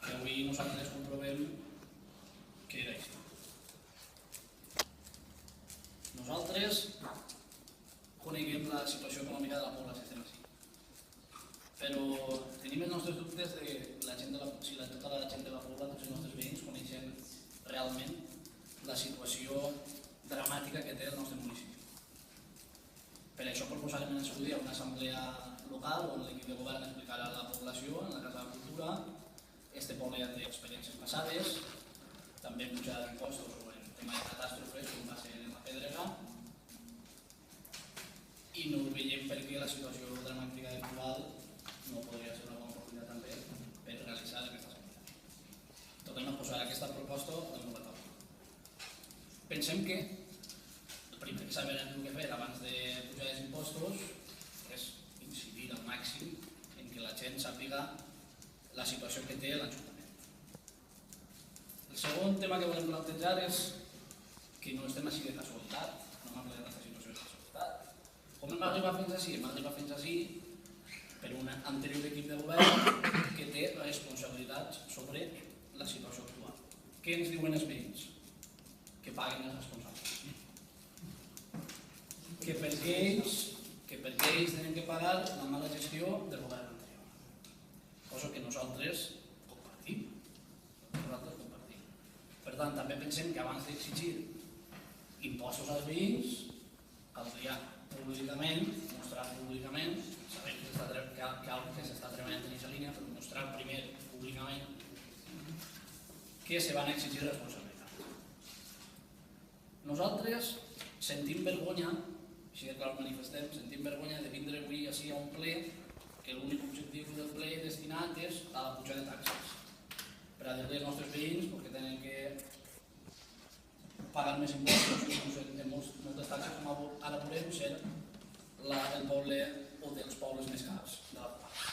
que avui nosaltres comprovem que era això. Nosaltres coneguem la situació econòmica de la població, estem així. Però tenim els nostres dubtes de si tota la gent de la població, tots els nostres veïns, coneixen realment la situació dramàtica que té el nostre municipi. Per això proposarem en el seu dia una assemblea local on l'equip de govern explicarà a la població, en la Casa de la Cultura. Este poble ja té experiències passades, també pujar impostos o en tema de catàstrofes, com va ser en la Pedrega, i no veiem per què la situació dramàtica actual no podria ser una bona oportunitat també per realitzar aquesta assemblea. Tornem a posar aquesta proposta damunt la taula. Pensem que el primer que sabrem el que fer abans de pujar els impostos és incidir al màxim en que la gent sàpiga la situació que té l'Ajuntament. El segon tema que volem plantejar és que no estem així de casualitat, no hem arribat a aquesta situació de casualitat. Com hem arribat fins així? Hem arribat fins així per un anterior equip de govern que té responsabilitats sobre la situació actual. Què ens diuen els veïns? Que paguen els responsables. Que perquè ells tenen que pagar la mala gestió del govern anterior. Cosa que nosaltres compartim. Per tant, també pensem que abans d'exigir impostos als veïns, caldria públicament, mostrar públicament, sabem que s'està treballant en aquesta línia, però mostrar primer públicament que se van exigir responsabilitats. Nosaltres sentim vergonya, així de clar ho manifestem, sentim vergonya de vindre avui així a un ple que l'únic objectiu del ple destinat és a la pujada de taxes. Per a dir-li als nostres veïns que tenen que pagar més impostos, moltes taxes com ara podem ser el poble o dels pobles més cars de la comarca.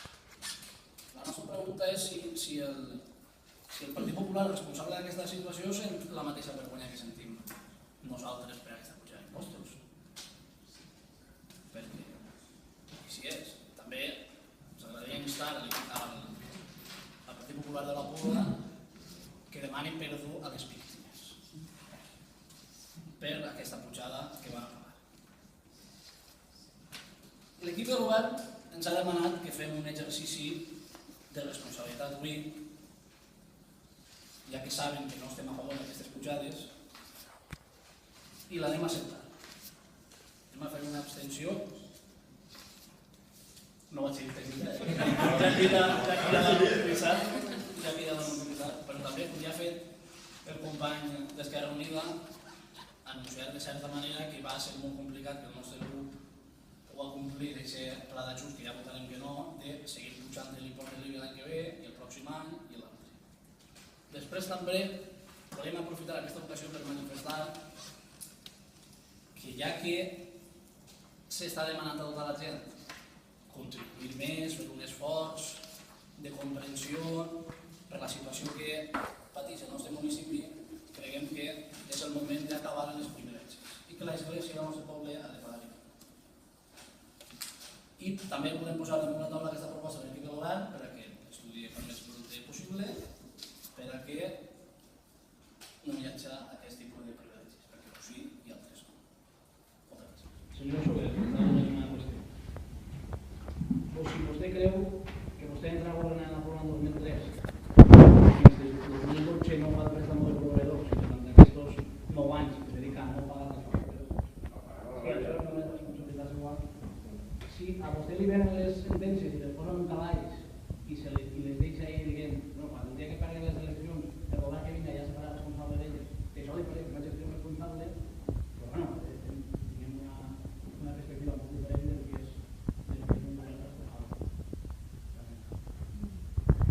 La nostra pregunta és si el Partit Popular responsable d'aquesta situació sent la mateixa vergonya que sentim nosaltres per aquesta pujada d'impostos. Perquè, si és, també ens agradaria instar al Partit Popular de la Pobla que demanin perdó a les víctimes per aquesta pujada que van pagar. L'equip de govern ens ha demanat que fem un exercici de responsabilitat avui, ja que saben que no estem a favor d'aquestes pujades, i l'anem a acceptar. Anem a fer una abstenció. No vaig dir tècnica, ja queda l'autoritzat, però també, com ja ha fet el company d'Esquerra Unida, anunciar de certa manera que va ser molt complicat que el nostre grup ho ha complit aquest pla d'ajust que ja votarem que no, de seguir pujant l'impost de l'IVA l'any que ve i el pròxim any i l'altre. Després també volem aprofitar aquesta ocasió per manifestar que ja que s'està demanant a tota la gent contribuir més, fer un esforç de comprensió per la situació que pateix el nostre municipi, creiem que és el moment d'acabar amb les privilegis i que l'Església del nostre poble ha de pagar l'IVA. I també podem posar damunt la taula aquesta proposta de l'equip de govern per a que estudi el més possible, per a que no hi hagi aquest tipus de privilegis, perquè o sí i altres no. Moltes gràcies. Senyor Soler, una qüestió. Si vostè creu que vostè entra a governar en la Pobla en 2003 i des del 2012 no fa el préstamo de proveïdors i durant aquests 9 anys es dedica a no pagar les factures, això no és responsabilitat igual. Si a vostè li venen